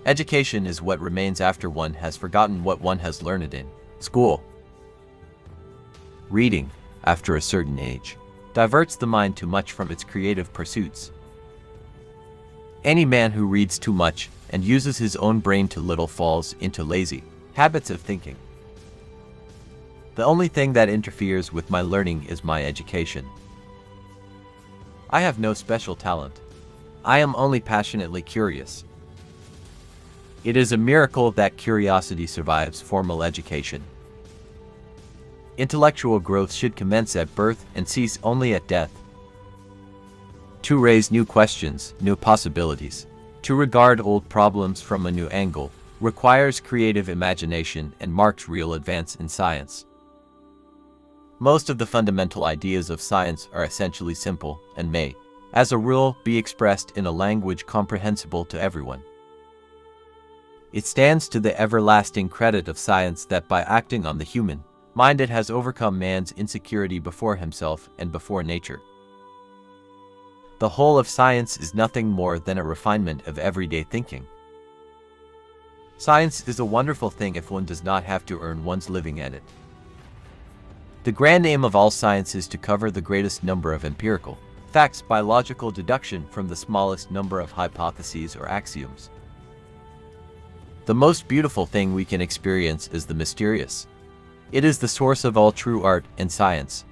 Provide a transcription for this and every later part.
Education is what remains after one has forgotten what one has learned in school. Reading, after a certain age, diverts the mind too much from its creative pursuits. Any man who reads too much and uses his own brain too little falls into lazy habits of thinking. The only thing that interferes with my learning is my education. I have no special talent. I am only passionately curious. It is a miracle that curiosity survives formal education. Intellectual growth should commence at birth and cease only at death. To raise new questions, new possibilities, to regard old problems from a new angle, requires creative imagination and marks real advance in science. Most of the fundamental ideas of science are essentially simple and may, as a rule, be expressed in a language comprehensible to everyone. It stands to the everlasting credit of science that by acting on the human mind it has overcome man's insecurity before himself and before nature. The whole of science is nothing more than a refinement of everyday thinking. Science is a wonderful thing if one does not have to earn one's living at it. The grand aim of all science is to cover the greatest number of empirical facts by logical deduction from the smallest number of hypotheses or axioms. The most beautiful thing we can experience is the mysterious. It is the source of all true art and science.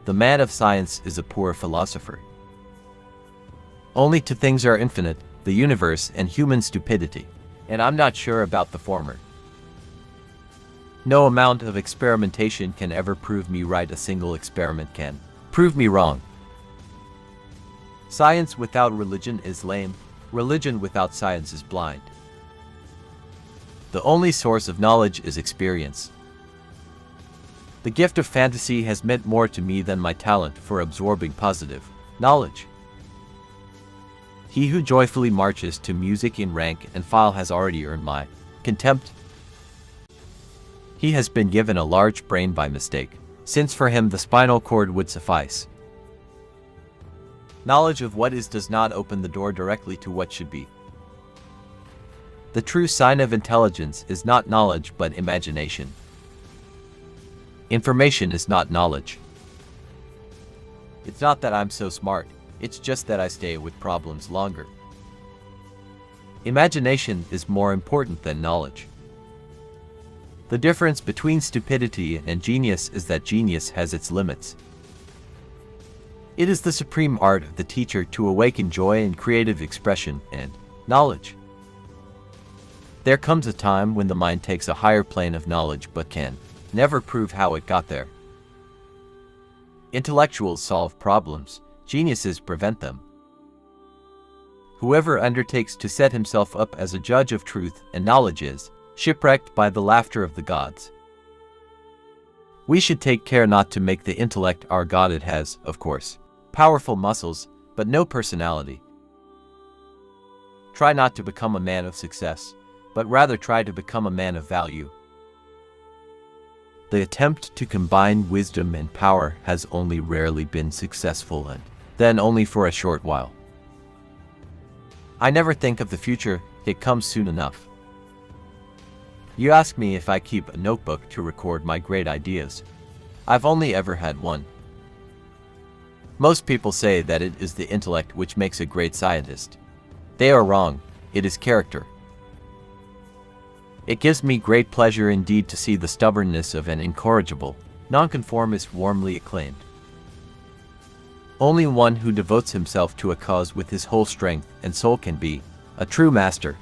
The man of science is a poor philosopher. Only two things are infinite, the universe and human stupidity, and I'm not sure about the former. No amount of experimentation can ever prove me right. A single experiment can prove me wrong. Science without religion is lame. Religion without science is blind. The only source of knowledge is experience. The gift of fantasy has meant more to me than my talent for absorbing positive knowledge. He who joyfully marches to music in rank and file has already earned my contempt. He has been given a large brain by mistake, since for him the spinal cord would suffice. Knowledge of what is does not open the door directly to what should be. The true sign of intelligence is not knowledge but imagination. Information is not knowledge. It's not that I'm so smart, it's just that I stay with problems longer. Imagination is more important than knowledge. The difference between stupidity and genius is that genius has its limits. It is the supreme art of the teacher to awaken joy and creative expression and knowledge. There comes a time when the mind takes a higher plane of knowledge but can never prove how it got there. Intellectuals solve problems, geniuses prevent them. Whoever undertakes to set himself up as a judge of truth and knowledge is shipwrecked by the laughter of the gods. We should take care not to make the intellect our god. It has, of course, powerful muscles, but no personality. Try not to become a man of success, but rather try to become a man of value. The attempt to combine wisdom and power has only rarely been successful, and then only for a short while. I never think of the future, it comes soon enough. You ask me if I keep a notebook to record my great ideas. I've only ever had one. Most people say that it is the intellect which makes a great scientist. They are wrong, it is character. It gives me great pleasure indeed to see the stubbornness of an incorrigible nonconformist warmly acclaimed. Only one who devotes himself to a cause with his whole strength and soul can be a true master.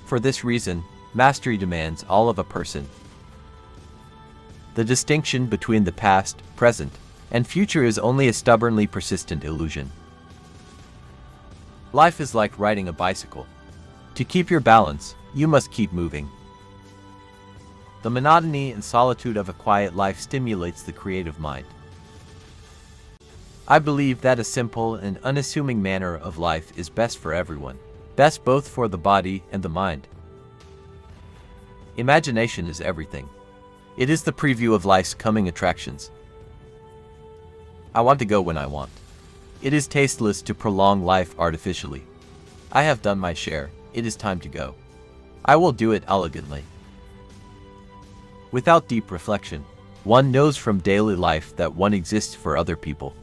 For this reason, mastery demands all of a person. The distinction between the past, present, and future is only a stubbornly persistent illusion. Life is like riding a bicycle. To keep your balance, you must keep moving. The monotony and solitude of a quiet life stimulates the creative mind. I believe that a simple and unassuming manner of life is best for everyone, best both for the body and the mind. Imagination is everything. It is the preview of life's coming attractions. I want to go when I want. It is tasteless to prolong life artificially. I have done my share. it is time to go. I will do it elegantly. Without deep reflection, one knows from daily life that one exists for other people.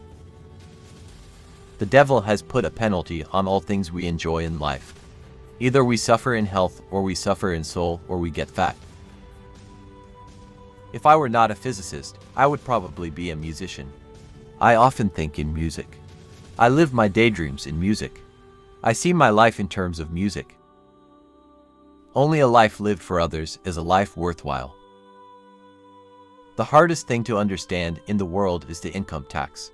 The devil has put a penalty on all things we enjoy in life. Either we suffer in health, or we suffer in soul, or we get fat. If I were not a physicist, I would probably be a musician. I often think in music. I live my daydreams in music. I see my life in terms of music. Only a life lived for others is a life worthwhile. The hardest thing to understand in the world is the income tax.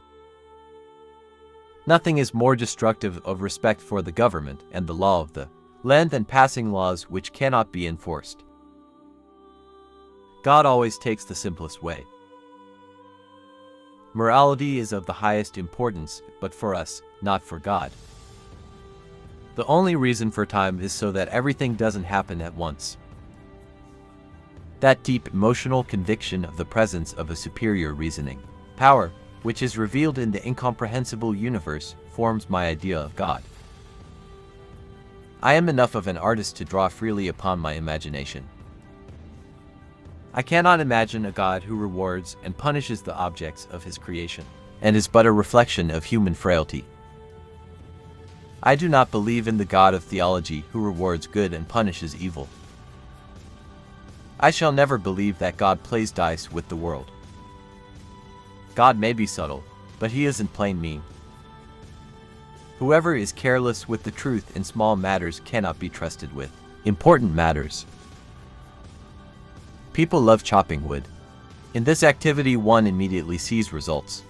Nothing is more destructive of respect for the government and the law of the land than passing laws which cannot be enforced. God always takes the simplest way. Morality is of the highest importance, but for us, not for God. The only reason for time is so that everything doesn't happen at once. That deep emotional conviction of the presence of a superior reasoning power, which is revealed in the incomprehensible universe, forms my idea of God. I am enough of an artist to draw freely upon my imagination. I cannot imagine a God who rewards and punishes the objects of his creation, and is but a reflection of human frailty. I do not believe in the God of theology who rewards good and punishes evil. I shall never believe that God plays dice with the world. God may be subtle, but he isn't plain mean. Whoever is careless with the truth in small matters cannot be trusted with important matters. People love chopping wood. In this activity, one immediately sees results.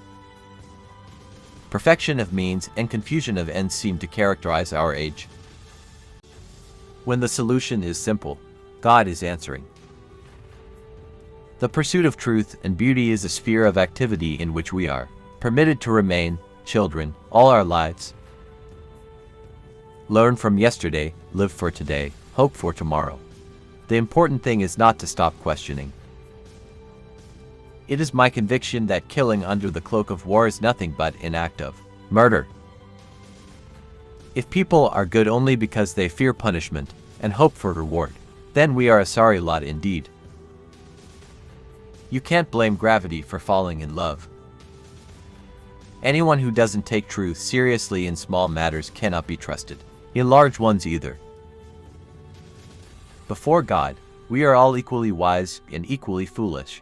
Perfection of means and confusion of ends seem to characterize our age. When the solution is simple, God is answering. The pursuit of truth and beauty is a sphere of activity in which we are permitted to remain children all our lives. Learn from yesterday, live for today, hope for tomorrow. The important thing is not to stop questioning. It is my conviction that killing under the cloak of war is nothing but an act of murder. If people are good only because they fear punishment and hope for reward, then we are a sorry lot indeed. You can't blame gravity for falling in love. Anyone who doesn't take truth seriously in small matters cannot be trusted in large ones either. Before God, we are all equally wise and equally foolish.